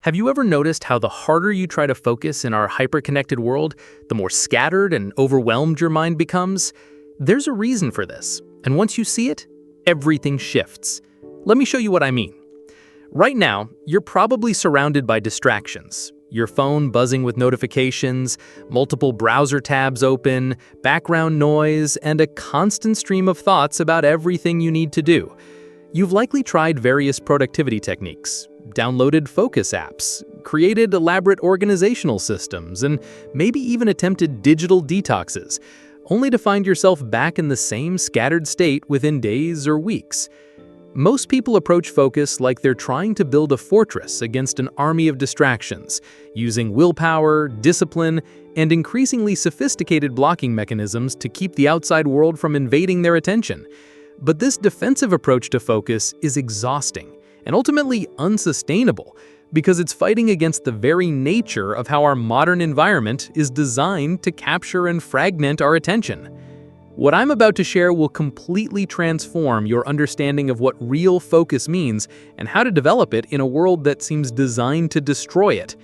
Have you ever noticed how the harder you try to focus in our hyper-connected world, the more scattered and overwhelmed your mind becomes? There's a reason for this, and once you see it, everything shifts. Let me show you what I mean. Right now, you're probably surrounded by distractions. Your phone buzzing with notifications, multiple browser tabs open, background noise, and a constant stream of thoughts about everything you need to do. You've likely tried various productivity techniques, downloaded focus apps, created elaborate organizational systems, and maybe even attempted digital detoxes, only to find yourself back in the same scattered state within days or weeks. Most people approach focus like they're trying to build a fortress against an army of distractions, using willpower, discipline, and increasingly sophisticated blocking mechanisms to keep the outside world from invading their attention. But this defensive approach to focus is exhausting and ultimately unsustainable because it's fighting against the very nature of how our modern environment is designed to capture and fragment our attention. What I'm about to share will completely transform your understanding of what real focus means and how to develop it in a world that seems designed to destroy it.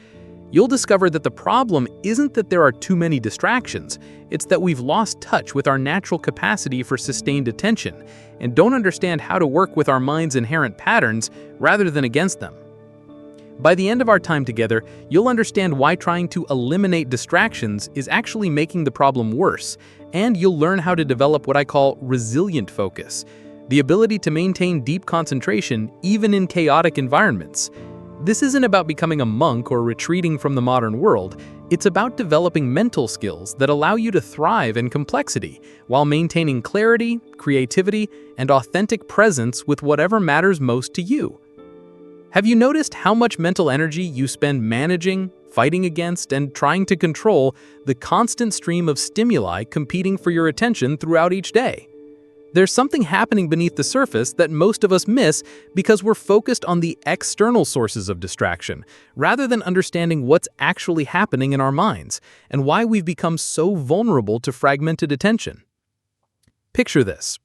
You'll discover that the problem isn't that there are too many distractions, it's that we've lost touch with our natural capacity for sustained attention and don't understand how to work with our mind's inherent patterns rather than against them. By the end of our time together, you'll understand why trying to eliminate distractions is actually making the problem worse, and you'll learn how to develop what I call resilient focus, the ability to maintain deep concentration even in chaotic environments. This isn't about becoming a monk or retreating from the modern world. It's about developing mental skills that allow you to thrive in complexity while maintaining clarity, creativity, and authentic presence with whatever matters most to you. Have you noticed how much mental energy you spend managing, fighting against, and trying to control the constant stream of stimuli competing for your attention throughout each day? There's something happening beneath the surface that most of us miss because we're focused on the external sources of distraction, rather than understanding what's actually happening in our minds and why we've become so vulnerable to fragmented attention. Picture this.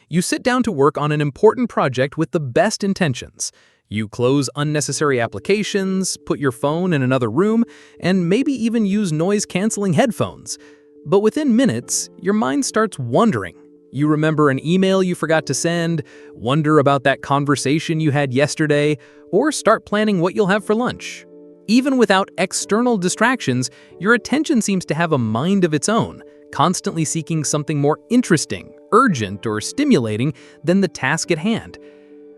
You sit down to work on an important project with the best intentions. You close unnecessary applications, put your phone in another room, and maybe even use noise-canceling headphones. But within minutes, your mind starts wandering. You remember an email you forgot to send, wonder about that conversation you had yesterday, or start planning what you'll have for lunch. Even without external distractions, your attention seems to have a mind of its own, constantly seeking something more interesting, urgent, or stimulating than the task at hand.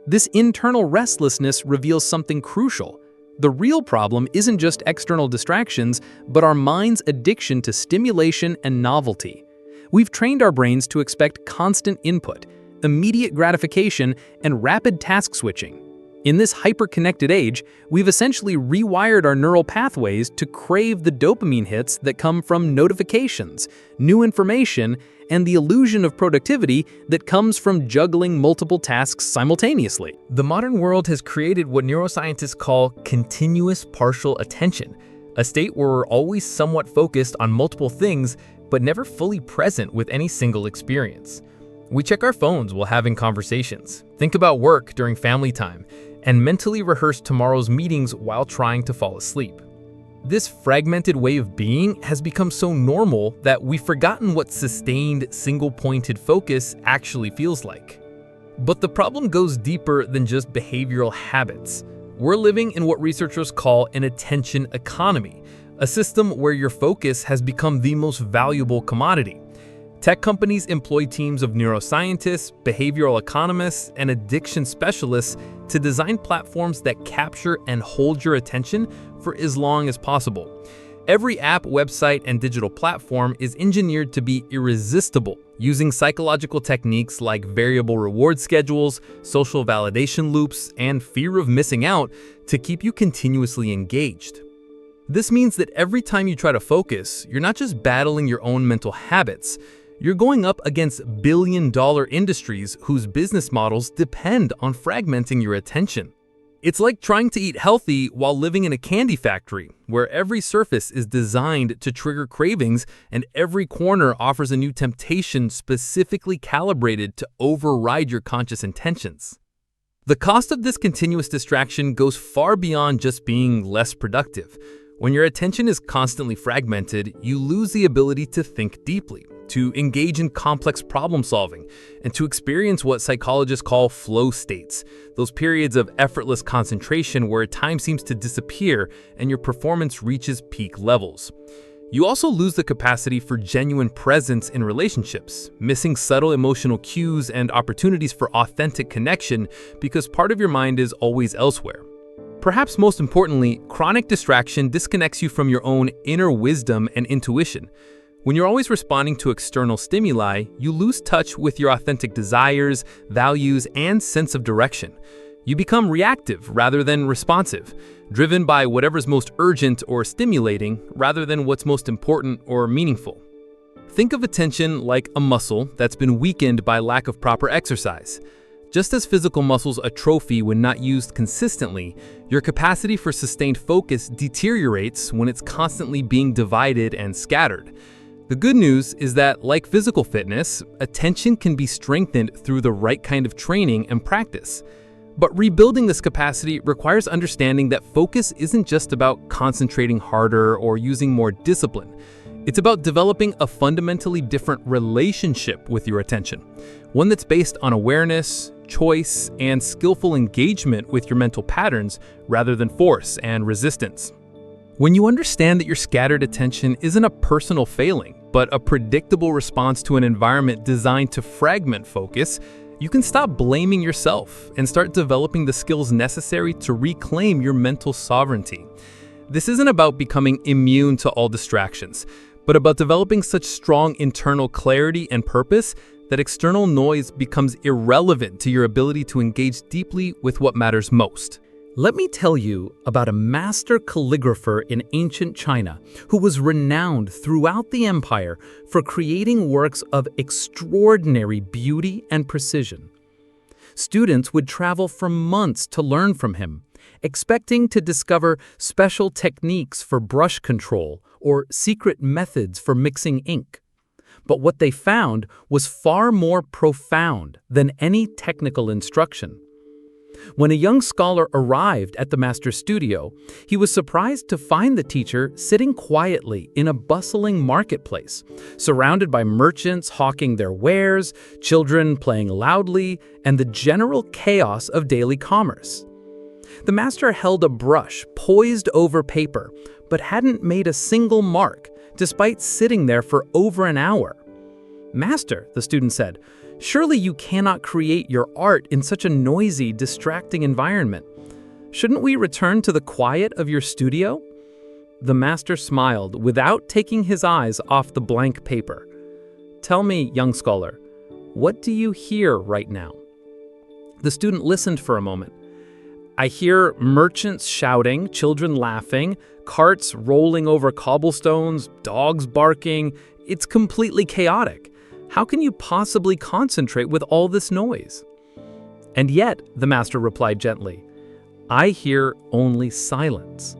This internal restlessness reveals something crucial. The real problem isn't just external distractions, but our mind's addiction to stimulation and novelty. We've trained our brains to expect constant input, immediate gratification, and rapid task switching. In this hyper-connected age, we've essentially rewired our neural pathways to crave the dopamine hits that come from notifications, new information, and the illusion of productivity that comes from juggling multiple tasks simultaneously. The modern world has created what neuroscientists call continuous partial attention, a state where we're always somewhat focused on multiple things but never fully present with any single experience. We check our phones while having conversations, think about work during family time, and mentally rehearse tomorrow's meetings while trying to fall asleep. This fragmented way of being has become so normal that we've forgotten what sustained, single-pointed focus actually feels like. But the problem goes deeper than just behavioral habits. We're living in what researchers call an attention economy, a system where your focus has become the most valuable commodity. Tech companies employ teams of neuroscientists, behavioral economists, and addiction specialists to design platforms that capture and hold your attention for as long as possible. Every app, website, and digital platform is engineered to be irresistible, using psychological techniques like variable reward schedules, social validation loops, and fear of missing out to keep you continuously engaged. This means that every time you try to focus, you're not just battling your own mental habits, you're going up against billion-dollar industries whose business models depend on fragmenting your attention. It's like trying to eat healthy while living in a candy factory, where every surface is designed to trigger cravings and every corner offers a new temptation specifically calibrated to override your conscious intentions. The cost of this continuous distraction goes far beyond just being less productive. When your attention is constantly fragmented, you lose the ability to think deeply, to engage in complex problem solving, and to experience what psychologists call flow states, those periods of effortless concentration where time seems to disappear and your performance reaches peak levels. You also lose the capacity for genuine presence in relationships, missing subtle emotional cues and opportunities for authentic connection because part of your mind is always elsewhere. Perhaps most importantly, chronic distraction disconnects you from your own inner wisdom and intuition. When you're always responding to external stimuli, you lose touch with your authentic desires, values, and sense of direction. You become reactive rather than responsive, driven by whatever's most urgent or stimulating rather than what's most important or meaningful. Think of attention like a muscle that's been weakened by lack of proper exercise. Just as physical muscles atrophy when not used consistently, your capacity for sustained focus deteriorates when it's constantly being divided and scattered. The good news is that, like physical fitness, attention can be strengthened through the right kind of training and practice. But rebuilding this capacity requires understanding that focus isn't just about concentrating harder or using more discipline. It's about developing a fundamentally different relationship with your attention, one that's based on awareness, choice, and skillful engagement with your mental patterns rather than force and resistance. When you understand that your scattered attention isn't a personal failing, but a predictable response to an environment designed to fragment focus, you can stop blaming yourself and start developing the skills necessary to reclaim your mental sovereignty. This isn't about becoming immune to all distractions, but about developing such strong internal clarity and purpose that external noise becomes irrelevant to your ability to engage deeply with what matters most. Let me tell you about a master calligrapher in ancient China who was renowned throughout the empire for creating works of extraordinary beauty and precision. Students would travel for months to learn from him, expecting to discover special techniques for brush control or secret methods for mixing ink. But what they found was far more profound than any technical instruction. When a young scholar arrived at the master's studio, he was surprised to find the teacher sitting quietly in a bustling marketplace, surrounded by merchants hawking their wares, children playing loudly, and the general chaos of daily commerce. The master held a brush poised over paper, but hadn't made a single mark, despite sitting there for over an hour. "Master," the student said, "surely you cannot create your art in such a noisy, distracting environment. Shouldn't we return to the quiet of your studio?" The master smiled without taking his eyes off the blank paper. "Tell me, young scholar, what do you hear right now?" The student listened for a moment. "I hear merchants shouting, children laughing, carts rolling over cobblestones, dogs barking. It's completely chaotic. How can you possibly concentrate with all this noise?" "And yet," the master replied gently, "I hear only silence."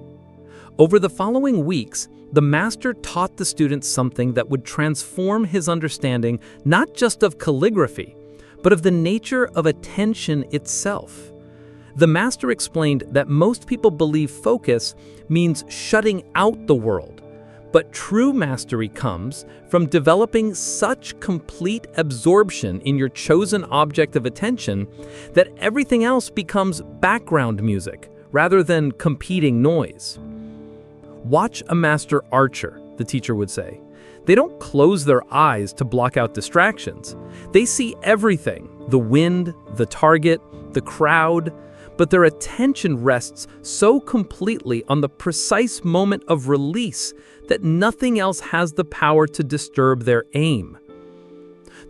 Over the following weeks, the master taught the students something that would transform his understanding not just of calligraphy, but of the nature of attention itself. The master explained that most people believe focus means shutting out the world, but true mastery comes from developing such complete absorption in your chosen object of attention that everything else becomes background music rather than competing noise. "Watch a master archer," the teacher would say. "They don't close their eyes to block out distractions. They see everything, the wind, the target, the crowd, but their attention rests so completely on the precise moment of release that nothing else has the power to disturb their aim."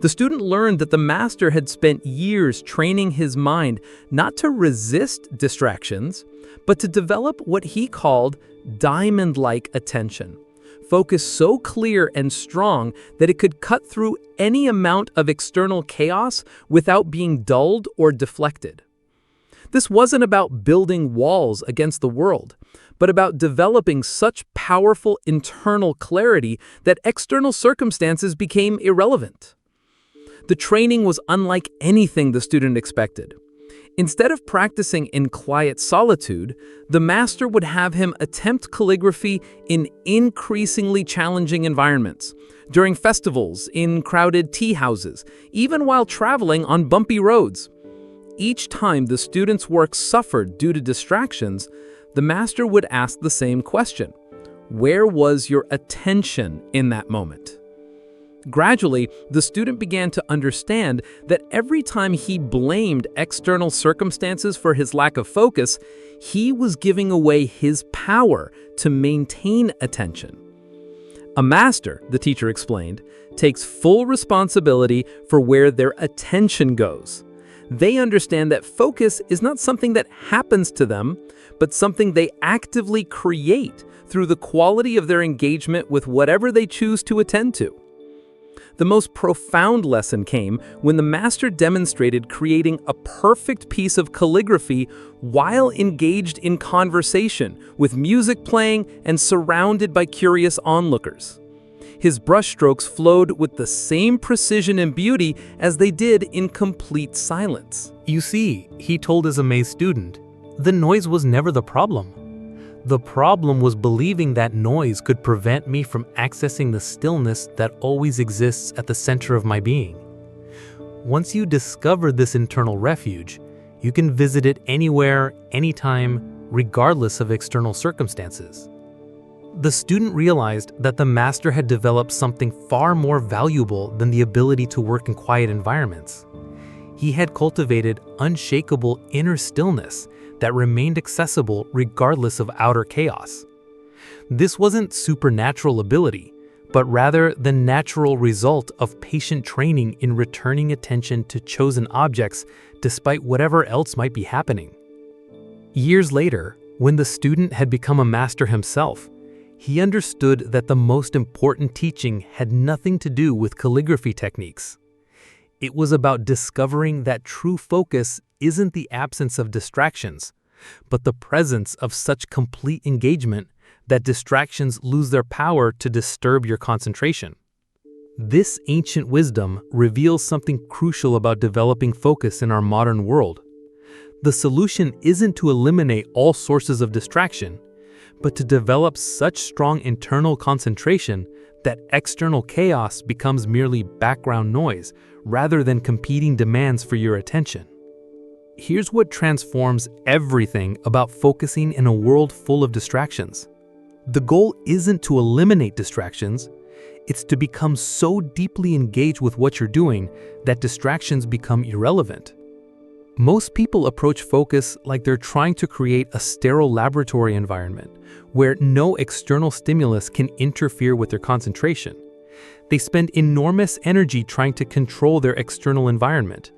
The student learned that the master had spent years training his mind not to resist distractions, but to develop what he called diamond-like attention, focus so clear and strong that it could cut through any amount of external chaos without being dulled or deflected. This wasn't about building walls against the world, but about developing such powerful internal clarity that external circumstances became irrelevant. The training was unlike anything the student expected. Instead of practicing in quiet solitude, the master would have him attempt calligraphy in increasingly challenging environments, during festivals, in crowded tea houses, even while traveling on bumpy roads. Each time the student's work suffered due to distractions, the master would ask the same question: where was your attention in that moment? Gradually, the student began to understand that every time he blamed external circumstances for his lack of focus, he was giving away his power to maintain attention. A master, the teacher explained, takes full responsibility for where their attention goes. They understand that focus is not something that happens to them, but something they actively create through the quality of their engagement with whatever they choose to attend to. The most profound lesson came when the master demonstrated creating a perfect piece of calligraphy while engaged in conversation, with music playing and surrounded by curious onlookers. His brushstrokes flowed with the same precision and beauty as they did in complete silence. You see, he told his amazed student, the noise was never the problem. The problem was believing that noise could prevent me from accessing the stillness that always exists at the center of my being. Once you discover this internal refuge, you can visit it anywhere, anytime, regardless of external circumstances. The student realized that the master had developed something far more valuable than the ability to work in quiet environments. He had cultivated unshakable inner stillness that remained accessible regardless of outer chaos. This wasn't supernatural ability, but rather the natural result of patient training in returning attention to chosen objects despite whatever else might be happening. Years later, when the student had become a master himself, he understood that the most important teaching had nothing to do with calligraphy techniques. It was about discovering that true focus isn't the absence of distractions, but the presence of such complete engagement that distractions lose their power to disturb your concentration. This ancient wisdom reveals something crucial about developing focus in our modern world. The solution isn't to eliminate all sources of distraction, but to develop such strong internal concentration that external chaos becomes merely background noise rather than competing demands for your attention. Here's what transforms everything about focusing in a world full of distractions. The goal isn't to eliminate distractions, it's to become so deeply engaged with what you're doing that distractions become irrelevant. Most people approach focus like they're trying to create a sterile laboratory environment where no external stimulus can interfere with their concentration. They spend enormous energy trying to control their external environment,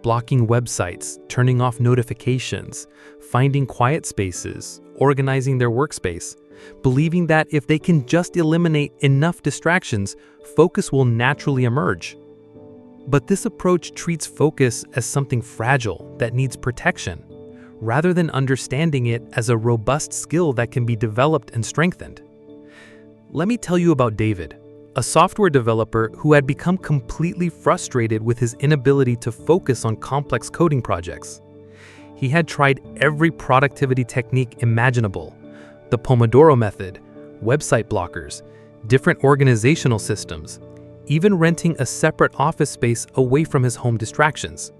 blocking websites, turning off notifications, finding quiet spaces, organizing their workspace, believing that if they can just eliminate enough distractions, focus will naturally emerge. But this approach treats focus as something fragile that needs protection, rather than understanding it as a robust skill that can be developed and strengthened. Let me tell you about David, a software developer who had become completely frustrated with his inability to focus on complex coding projects. He had tried every productivity technique imaginable: the Pomodoro method, website blockers, different organizational systems, even renting a separate office space away from his home distractions.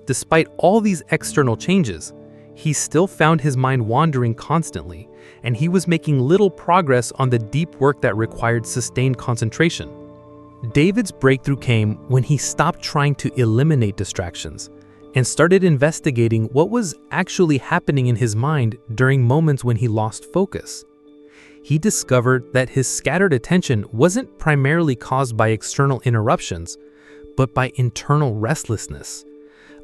Despite all these external changes, he still found his mind wandering constantly, and he was making little progress on the deep work that required sustained concentration. David's breakthrough came when he stopped trying to eliminate distractions and started investigating what was actually happening in his mind during moments when he lost focus. He discovered that his scattered attention wasn't primarily caused by external interruptions, but by internal restlessness,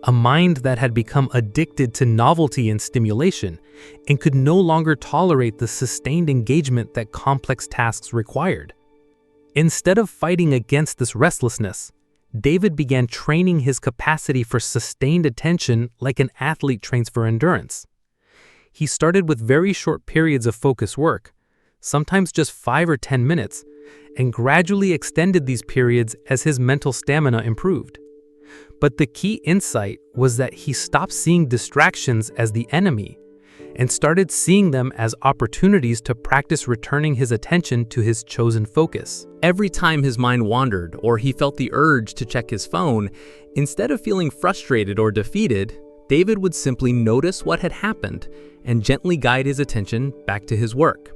a mind that had become addicted to novelty and stimulation and could no longer tolerate the sustained engagement that complex tasks required. Instead of fighting against this restlessness, David began training his capacity for sustained attention like an athlete trains for endurance. He started with very short periods of focused work, sometimes just 5 or 10 minutes, and gradually extended these periods as his mental stamina improved. But the key insight was that he stopped seeing distractions as the enemy and started seeing them as opportunities to practice returning his attention to his chosen focus. Every time his mind wandered or he felt the urge to check his phone, instead of feeling frustrated or defeated, David would simply notice what had happened and gently guide his attention back to his work.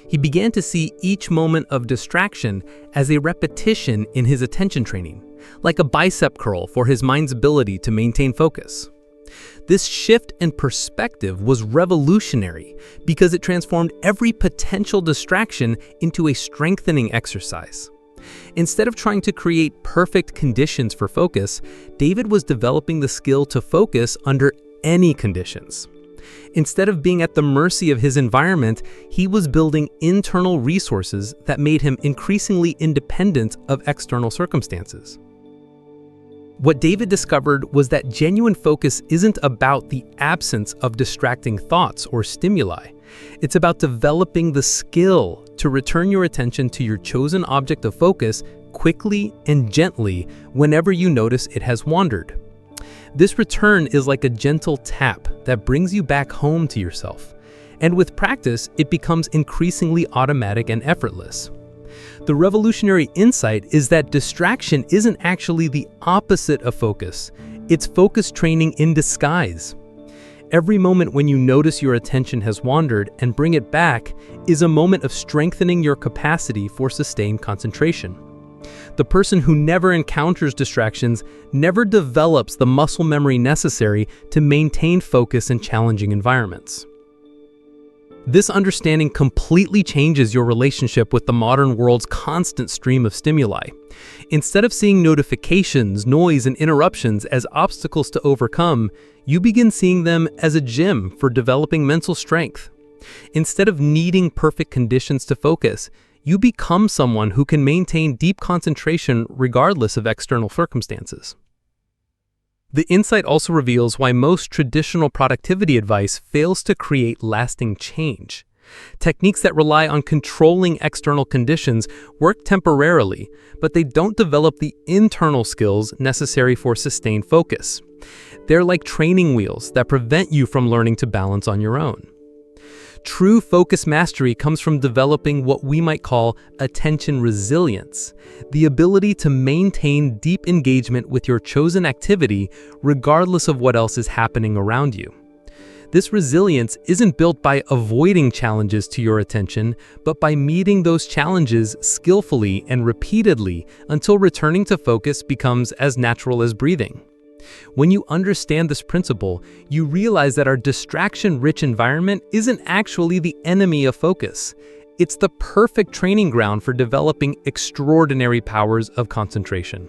He began to see each moment of distraction as a repetition in his attention training, like a bicep curl for his mind's ability to maintain focus. This shift in perspective was revolutionary because it transformed every potential distraction into a strengthening exercise. Instead of trying to create perfect conditions for focus, David was developing the skill to focus under any conditions. Instead of being at the mercy of his environment, he was building internal resources that made him increasingly independent of external circumstances. What David discovered was that genuine focus isn't about the absence of distracting thoughts or stimuli. It's about developing the skill to return your attention to your chosen object of focus quickly and gently whenever you notice it has wandered. This return is like a gentle tap that brings you back home to yourself. And with practice, it becomes increasingly automatic and effortless. The revolutionary insight is that distraction isn't actually the opposite of focus. It's focus training in disguise. Every moment when you notice your attention has wandered and bring it back is a moment of strengthening your capacity for sustained concentration. The person who never encounters distractions never develops the muscle memory necessary to maintain focus in challenging environments. This understanding completely changes your relationship with the modern world's constant stream of stimuli. Instead of seeing notifications, noise, and interruptions as obstacles to overcome, you begin seeing them as a gym for developing mental strength. Instead of needing perfect conditions to focus, you become someone who can maintain deep concentration regardless of external circumstances. The insight also reveals why most traditional productivity advice fails to create lasting change. Techniques that rely on controlling external conditions work temporarily, but they don't develop the internal skills necessary for sustained focus. They're like training wheels that prevent you from learning to balance on your own. True focus mastery comes from developing what we might call attention resilience, the ability to maintain deep engagement with your chosen activity regardless of what else is happening around you. This resilience isn't built by avoiding challenges to your attention, but by meeting those challenges skillfully and repeatedly until returning to focus becomes as natural as breathing. When you understand this principle, you realize that our distraction-rich environment isn't actually the enemy of focus. It's the perfect training ground for developing extraordinary powers of concentration.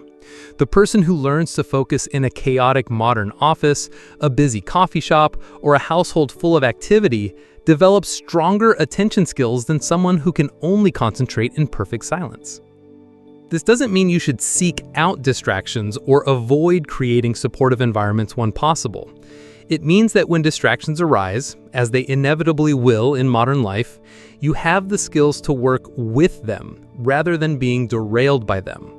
The person who learns to focus in a chaotic modern office, a busy coffee shop, or a household full of activity develops stronger attention skills than someone who can only concentrate in perfect silence. This doesn't mean you should seek out distractions or avoid creating supportive environments when possible. It means that when distractions arise, as they inevitably will in modern life, you have the skills to work with them rather than being derailed by them.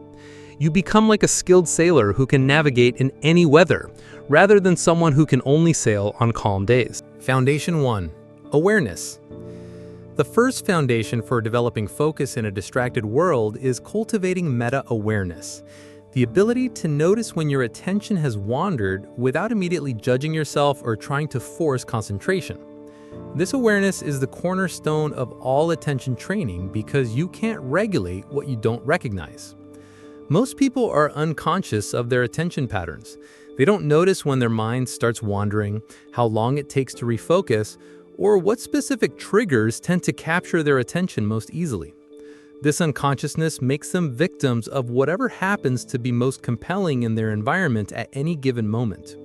You become like a skilled sailor who can navigate in any weather, rather than someone who can only sail on calm days. Foundation 1. Awareness. The first foundation for developing focus in a distracted world is cultivating meta-awareness, the ability to notice when your attention has wandered without immediately judging yourself or trying to force concentration. This awareness is the cornerstone of all attention training because you can't regulate what you don't recognize. Most people are unconscious of their attention patterns. They don't notice when their mind starts wandering, how long it takes to refocus, or what specific triggers tend to capture their attention most easily. This unconsciousness makes them victims of whatever happens to be most compelling in their environment at any given moment.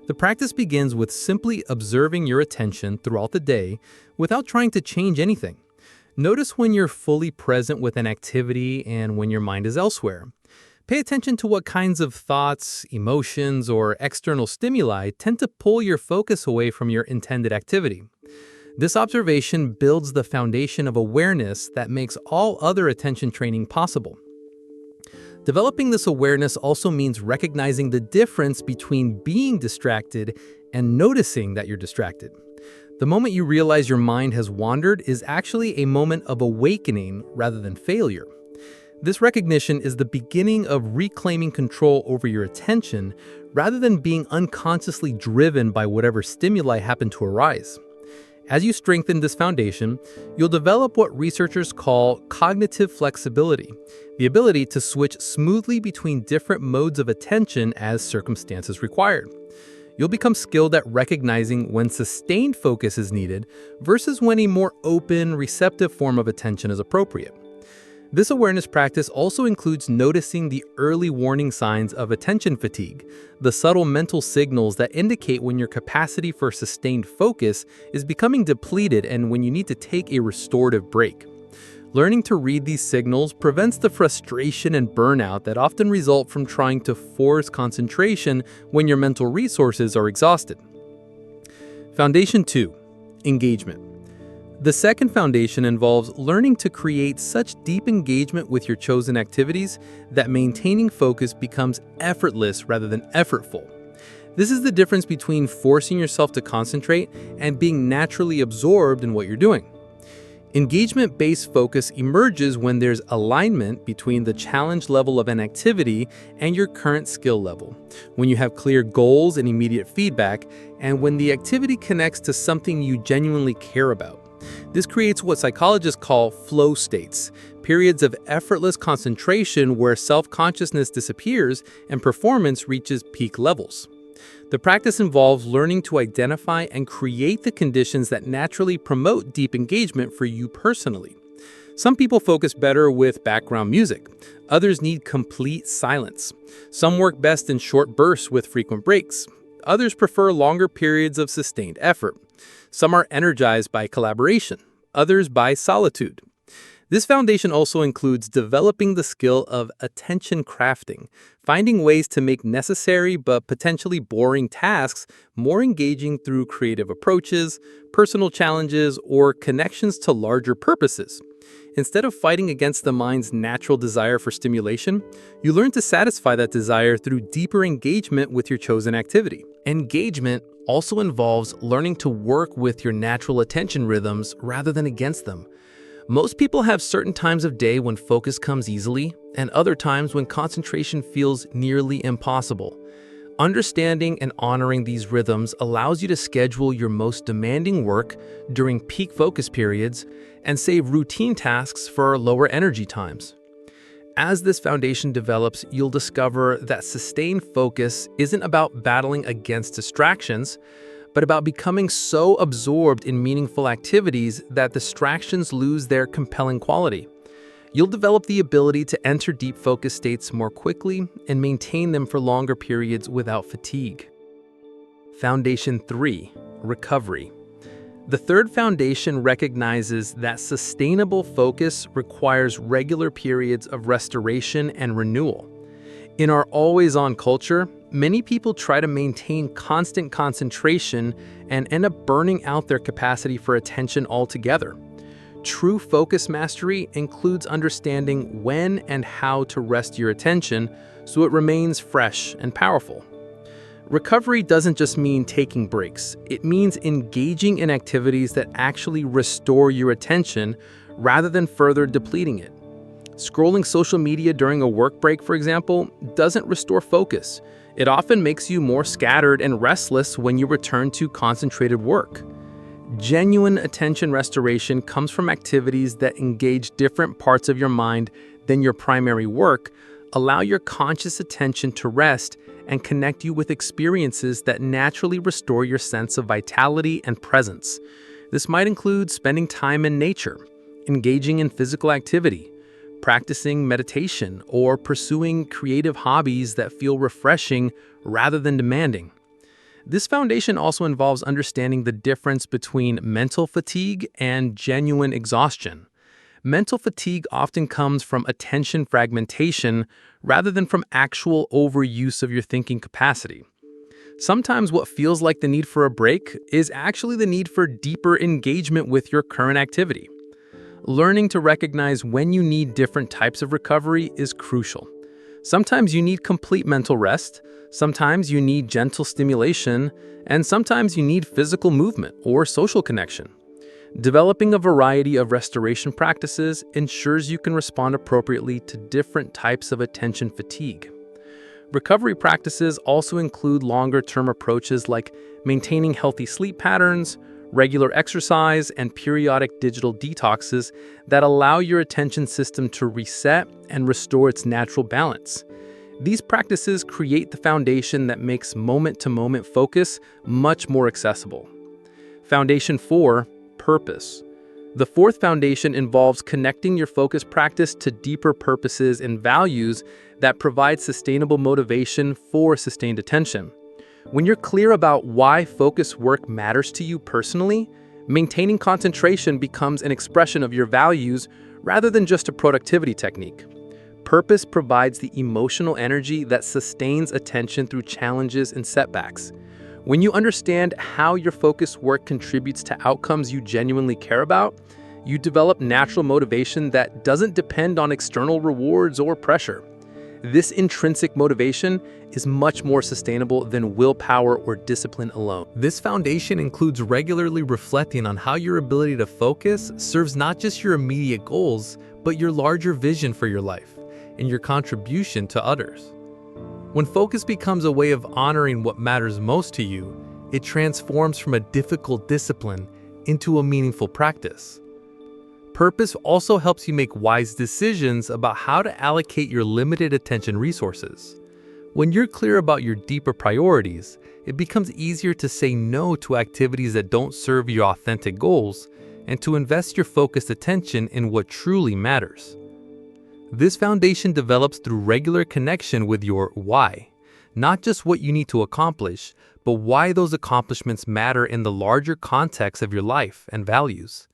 The practice begins with simply observing your attention throughout the day without trying to change anything. Notice when you're fully present with an activity and when your mind is elsewhere. Pay attention to what kinds of thoughts, emotions, or external stimuli tend to pull your focus away from your intended activity. This observation builds the foundation of awareness that makes all other attention training possible. Developing this awareness also means recognizing the difference between being distracted and noticing that you're distracted. The moment you realize your mind has wandered is actually a moment of awakening rather than failure. This recognition is the beginning of reclaiming control over your attention rather than being unconsciously driven by whatever stimuli happen to arise. As you strengthen this foundation, you'll develop what researchers call cognitive flexibility, the ability to switch smoothly between different modes of attention as circumstances required. You'll become skilled at recognizing when sustained focus is needed versus when a more open, receptive form of attention is appropriate. This awareness practice also includes noticing the early warning signs of attention fatigue, the subtle mental signals that indicate when your capacity for sustained focus is becoming depleted and when you need to take a restorative break. Learning to read these signals prevents the frustration and burnout that often result from trying to force concentration when your mental resources are exhausted. Foundation 2. Engagement. The second foundation involves learning to create such deep engagement with your chosen activities that maintaining focus becomes effortless rather than effortful. This is the difference between forcing yourself to concentrate and being naturally absorbed in what you're doing. Engagement-based focus emerges when there's alignment between the challenge level of an activity and your current skill level, when you have clear goals and immediate feedback, and when the activity connects to something you genuinely care about. This creates what psychologists call flow states, periods of effortless concentration where self-consciousness disappears and performance reaches peak levels. The practice involves learning to identify and create the conditions that naturally promote deep engagement for you personally. Some people focus better with background music. Others need complete silence. Some work best in short bursts with frequent breaks. Others prefer longer periods of sustained effort. Some are energized by collaboration, others by solitude. This foundation also includes developing the skill of attention crafting, finding ways to make necessary but potentially boring tasks more engaging through creative approaches, personal challenges, or connections to larger purposes. Instead of fighting against the mind's natural desire for stimulation, you learn to satisfy that desire through deeper engagement with your chosen activity. Engagement also involves learning to work with your natural attention rhythms rather than against them. Most people have certain times of day when focus comes easily and other times when concentration feels nearly impossible. Understanding and honoring these rhythms allows you to schedule your most demanding work during peak focus periods and save routine tasks for lower energy times. As this foundation develops, you'll discover that sustained focus isn't about battling against distractions, but about becoming so absorbed in meaningful activities that distractions lose their compelling quality. You'll develop the ability to enter deep focus states more quickly and maintain them for longer periods without fatigue. Foundation 3. Recovery. The third foundation recognizes that sustainable focus requires regular periods of restoration and renewal. In our always-on culture, many people try to maintain constant concentration and end up burning out their capacity for attention altogether. True focus mastery includes understanding when and how to rest your attention so it remains fresh and powerful. Recovery doesn't just mean taking breaks. It means engaging in activities that actually restore your attention rather than further depleting it. Scrolling social media during a work break, for example, doesn't restore focus. It often makes you more scattered and restless when you return to concentrated work. Genuine attention restoration comes from activities that engage different parts of your mind than your primary work, allow your conscious attention to rest, and connect you with experiences that naturally restore your sense of vitality and presence. This might include spending time in nature, engaging in physical activity, practicing meditation, or pursuing creative hobbies that feel refreshing rather than demanding. This foundation also involves understanding the difference between mental fatigue and genuine exhaustion. Mental fatigue often comes from attention fragmentation rather than from actual overuse of your thinking capacity. Sometimes what feels like the need for a break is actually the need for deeper engagement with your current activity. Learning to recognize when you need different types of recovery is crucial. Sometimes you need complete mental rest, sometimes you need gentle stimulation, and sometimes you need physical movement or social connection. Developing a variety of restoration practices ensures you can respond appropriately to different types of attention fatigue. Recovery practices also include longer-term approaches like maintaining healthy sleep patterns, regular exercise, and periodic digital detoxes that allow your attention system to reset and restore its natural balance. These practices create the foundation that makes moment-to-moment focus much more accessible. Foundation 4. Purpose. The fourth foundation involves connecting your focus practice to deeper purposes and values that provide sustainable motivation for sustained attention. When you're clear about why focus work matters to you personally, maintaining concentration becomes an expression of your values rather than just a productivity technique. Purpose provides the emotional energy that sustains attention through challenges and setbacks. When you understand how your focus work contributes to outcomes you genuinely care about, you develop natural motivation that doesn't depend on external rewards or pressure. This intrinsic motivation is much more sustainable than willpower or discipline alone. This foundation includes regularly reflecting on how your ability to focus serves not just your immediate goals, but your larger vision for your life and your contribution to others. When focus becomes a way of honoring what matters most to you, it transforms from a difficult discipline into a meaningful practice. Purpose also helps you make wise decisions about how to allocate your limited attention resources. When you're clear about your deeper priorities, it becomes easier to say no to activities that don't serve your authentic goals and to invest your focused attention in what truly matters. This foundation develops through regular connection with your why, not just what you need to accomplish, but why those accomplishments matter in the larger context of your life and values.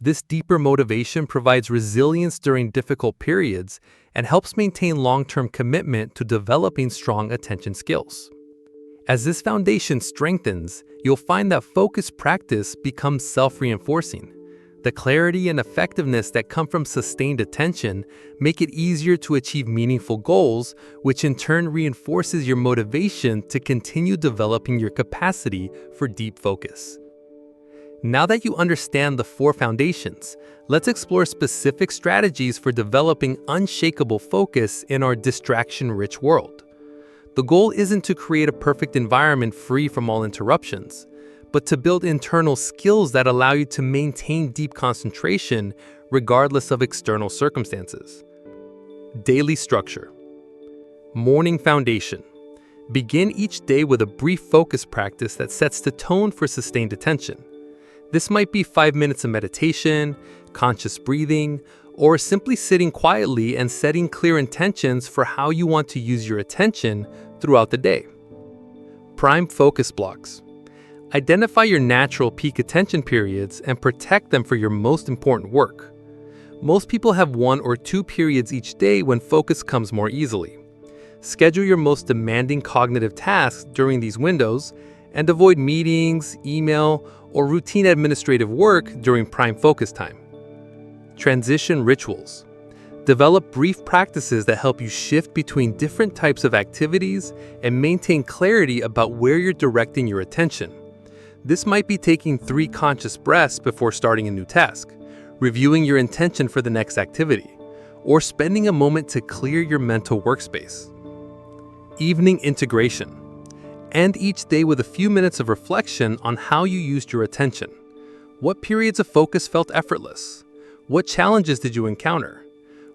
This deeper motivation provides resilience during difficult periods and helps maintain long-term commitment to developing strong attention skills. As this foundation strengthens, you'll find that focus practice becomes self-reinforcing. The clarity and effectiveness that come from sustained attention make it easier to achieve meaningful goals, which in turn reinforces your motivation to continue developing your capacity for deep focus. Now that you understand the four foundations, let's explore specific strategies for developing unshakable focus in our distraction-rich world. The goal isn't to create a perfect environment free from all interruptions, but to build internal skills that allow you to maintain deep concentration regardless of external circumstances. Daily structure. Morning foundation. Begin each day with a brief focus practice that sets the tone for sustained attention. This might be 5 minutes of meditation, conscious breathing, or simply sitting quietly and setting clear intentions for how you want to use your attention throughout the day. Prime focus blocks. Identify your natural peak attention periods and protect them for your most important work. Most people have 1 or 2 periods each day when focus comes more easily. Schedule your most demanding cognitive tasks during these windows and avoid meetings, email, or routine administrative work during prime focus time. Transition rituals. Develop brief practices that help you shift between different types of activities and maintain clarity about where you're directing your attention. This might be taking 3 conscious breaths before starting a new task, reviewing your intention for the next activity, or spending a moment to clear your mental workspace. Evening integration. End each day with a few minutes of reflection on how you used your attention. What periods of focus felt effortless? What challenges did you encounter?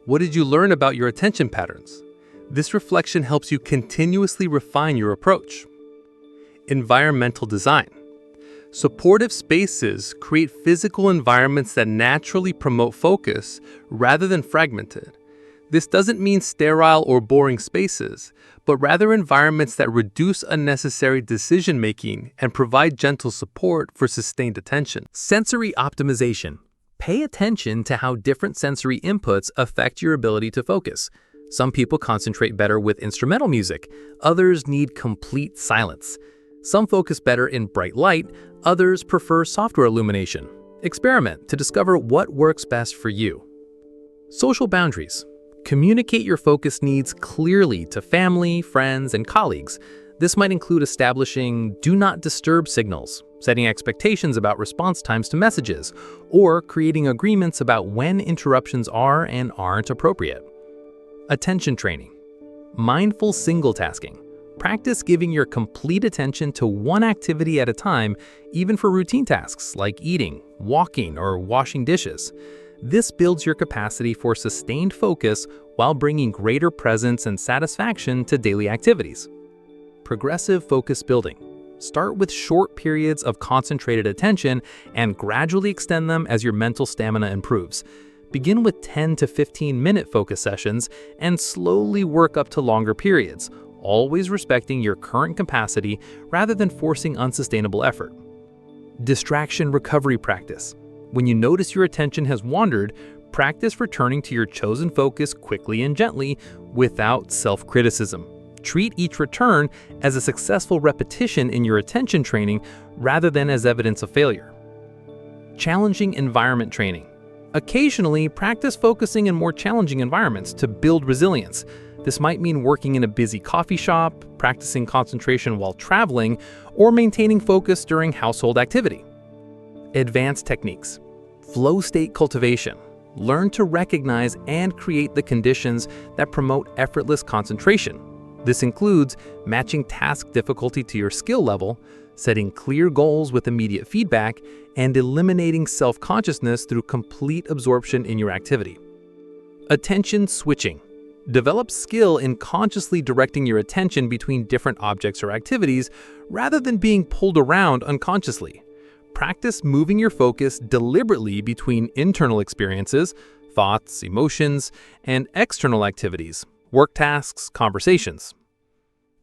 What did you learn about your attention patterns? This reflection helps you continuously refine your approach. Environmental design. Supportive spaces create physical environments that naturally promote focus rather than fragmented. This doesn't mean sterile or boring spaces, but rather environments that reduce unnecessary decision-making and provide gentle support for sustained attention. Sensory optimization. Pay attention to how different sensory inputs affect your ability to focus. Some people concentrate better with instrumental music, others need complete silence. Some focus better in bright light, others prefer software illumination. Experiment to discover what works best for you. Social boundaries. Communicate your focus needs clearly to family, friends, and colleagues. This might include establishing do not disturb signals, setting expectations about response times to messages, or creating agreements about when interruptions are and aren't appropriate. Attention training. Mindful single tasking. Practice giving your complete attention to one activity at a time, even for routine tasks like eating, walking, or washing dishes. This builds your capacity for sustained focus while bringing greater presence and satisfaction to daily activities. Progressive focus building. Start with short periods of concentrated attention and gradually extend them as your mental stamina improves. Begin with 10 to 15-minute focus sessions and slowly work up to longer periods, always respecting your current capacity rather than forcing unsustainable effort. Distraction recovery practice. When you notice your attention has wandered, practice returning to your chosen focus quickly and gently without self-criticism. Treat each return as a successful repetition in your attention training rather than as evidence of failure. Challenging environment training. Occasionally, practice focusing in more challenging environments to build resilience. This might mean working in a busy coffee shop, practicing concentration while traveling, or maintaining focus during household activity. Advanced techniques. Flow state cultivation. Learn to recognize and create the conditions that promote effortless concentration. This includes matching task difficulty to your skill level, setting clear goals with immediate feedback, and eliminating self-consciousness through complete absorption in your activity. Attention switching. Develop skill in consciously directing your attention between different objects or activities rather than being pulled around unconsciously. Practice moving your focus deliberately between internal experiences, thoughts, emotions, and external activities, work tasks, conversations.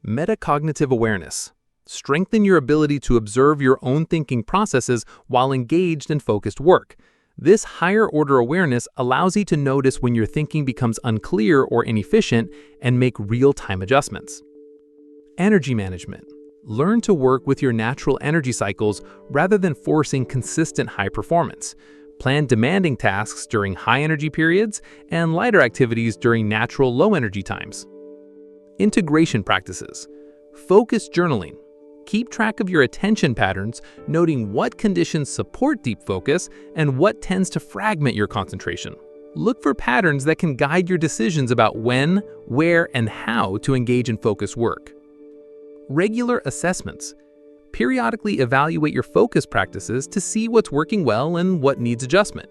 Metacognitive awareness. Strengthen your ability to observe your own thinking processes while engaged in focused work. This higher-order awareness allows you to notice when your thinking becomes unclear or inefficient and make real-time adjustments. Energy management. Learn to work with your natural energy cycles rather than forcing consistent high performance. Plan demanding tasks during high-energy periods and lighter activities during natural low-energy times. Integration practices. Focus journaling. Keep track of your attention patterns, noting what conditions support deep focus and what tends to fragment your concentration. Look for patterns that can guide your decisions about when, where, and how to engage in focused work. Regular assessments. Periodically evaluate your focus practices to see what's working well and what needs adjustment.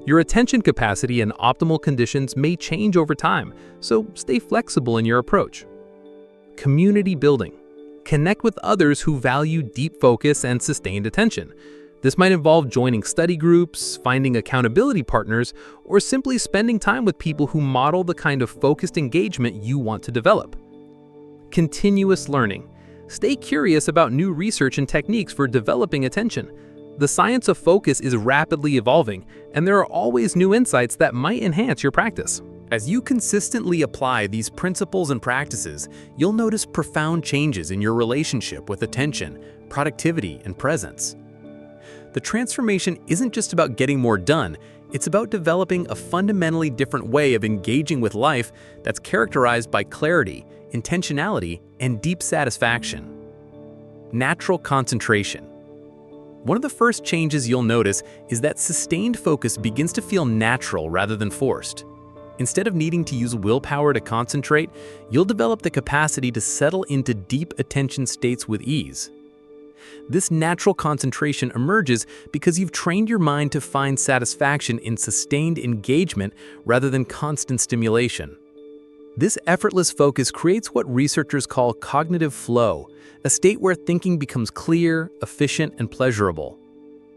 Your attention capacity and optimal conditions may change over time, so stay flexible in your approach. Community building. Connect with others who value deep focus and sustained attention. This might involve joining study groups, finding accountability partners, or simply spending time with people who model the kind of focused engagement you want to develop. Continuous learning. Stay curious about new research and techniques for developing attention. The science of focus is rapidly evolving, and there are always new insights that might enhance your practice. As you consistently apply these principles and practices, you'll notice profound changes in your relationship with attention, productivity, and presence. The transformation isn't just about getting more done, it's about developing a fundamentally different way of engaging with life that's characterized by clarity, intentionality, and deep satisfaction. Natural concentration. One of the first changes you'll notice is that sustained focus begins to feel natural rather than forced. Instead of needing to use willpower to concentrate, you'll develop the capacity to settle into deep attention states with ease. This natural concentration emerges because you've trained your mind to find satisfaction in sustained engagement rather than constant stimulation. This effortless focus creates what researchers call cognitive flow, a state where thinking becomes clear, efficient, and pleasurable.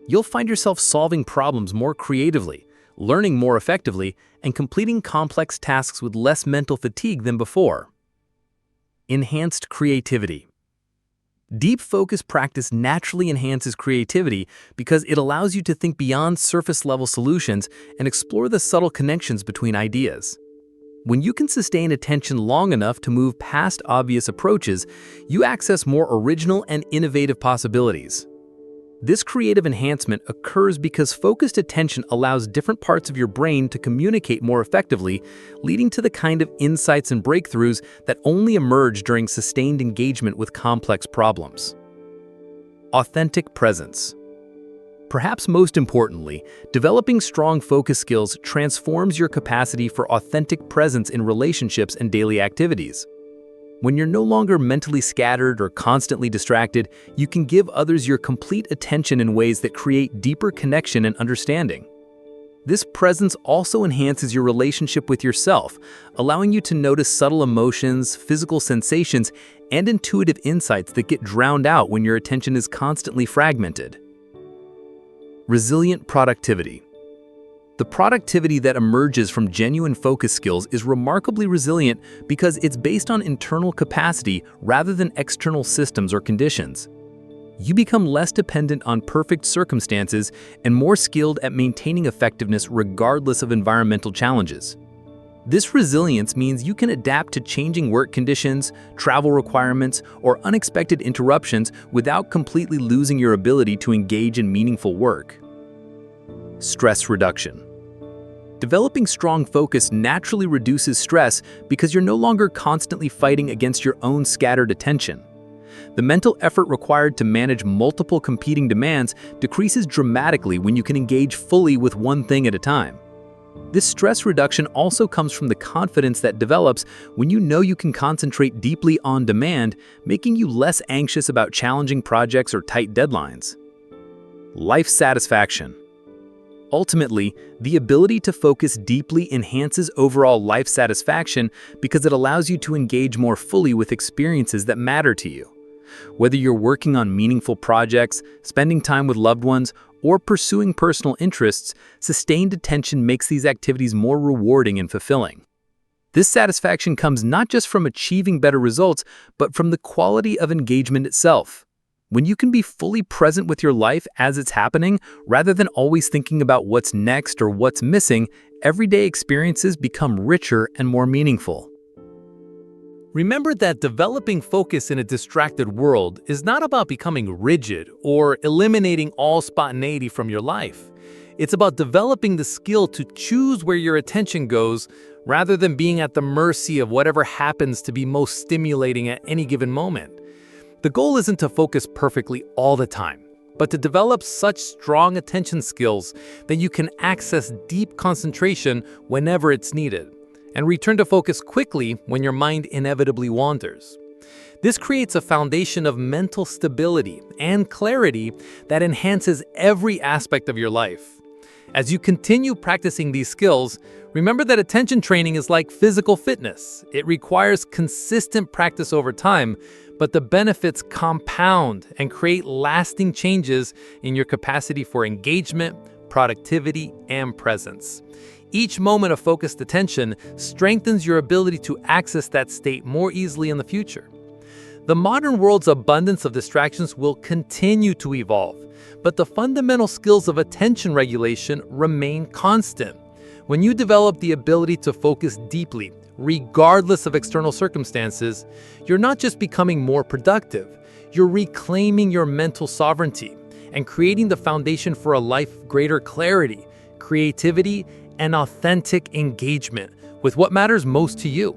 You'll find yourself solving problems more creatively, learning more effectively, and completing complex tasks with less mental fatigue than before. Enhanced creativity. Deep focus practice naturally enhances creativity because it allows you to think beyond surface-level solutions and explore the subtle connections between ideas. When you can sustain attention long enough to move past obvious approaches, you access more original and innovative possibilities. This creative enhancement occurs because focused attention allows different parts of your brain to communicate more effectively, leading to the kind of insights and breakthroughs that only emerge during sustained engagement with complex problems. Authentic presence. Perhaps most importantly, developing strong focus skills transforms your capacity for authentic presence in relationships and daily activities. When you're no longer mentally scattered or constantly distracted, you can give others your complete attention in ways that create deeper connection and understanding. This presence also enhances your relationship with yourself, allowing you to notice subtle emotions, physical sensations, and intuitive insights that get drowned out when your attention is constantly fragmented. Resilient productivity. The productivity that emerges from genuine focus skills is remarkably resilient because it's based on internal capacity rather than external systems or conditions. You become less dependent on perfect circumstances and more skilled at maintaining effectiveness regardless of environmental challenges. This resilience means you can adapt to changing work conditions, travel requirements, or unexpected interruptions without completely losing your ability to engage in meaningful work. Stress reduction. Developing strong focus naturally reduces stress because you're no longer constantly fighting against your own scattered attention. The mental effort required to manage multiple competing demands decreases dramatically when you can engage fully with one thing at a time. This stress reduction also comes from the confidence that develops when you know you can concentrate deeply on demand, making you less anxious about challenging projects or tight deadlines. Life satisfaction. Ultimately, the ability to focus deeply enhances overall life satisfaction because it allows you to engage more fully with experiences that matter to you. Whether you're working on meaningful projects, spending time with loved ones, or pursuing personal interests, sustained attention makes these activities more rewarding and fulfilling. This satisfaction comes not just from achieving better results, but from the quality of engagement itself. When you can be fully present with your life as it's happening, rather than always thinking about what's next or what's missing, everyday experiences become richer and more meaningful. Remember that developing focus in a distracted world is not about becoming rigid or eliminating all spontaneity from your life. It's about developing the skill to choose where your attention goes rather than being at the mercy of whatever happens to be most stimulating at any given moment. The goal isn't to focus perfectly all the time, but to develop such strong attention skills that you can access deep concentration whenever it's needed, and return to focus quickly when your mind inevitably wanders. This creates a foundation of mental stability and clarity that enhances every aspect of your life. As you continue practicing these skills, remember that attention training is like physical fitness. It requires consistent practice over time, but the benefits compound and create lasting changes in your capacity for engagement, productivity, and presence. Each moment of focused attention strengthens your ability to access that state more easily in the future. The modern world's abundance of distractions will continue to evolve, but the fundamental skills of attention regulation remain constant. When you develop the ability to focus deeply, regardless of external circumstances, you're not just becoming more productive, you're reclaiming your mental sovereignty and creating the foundation for a life of greater clarity, creativity, and authentic engagement with what matters most to you.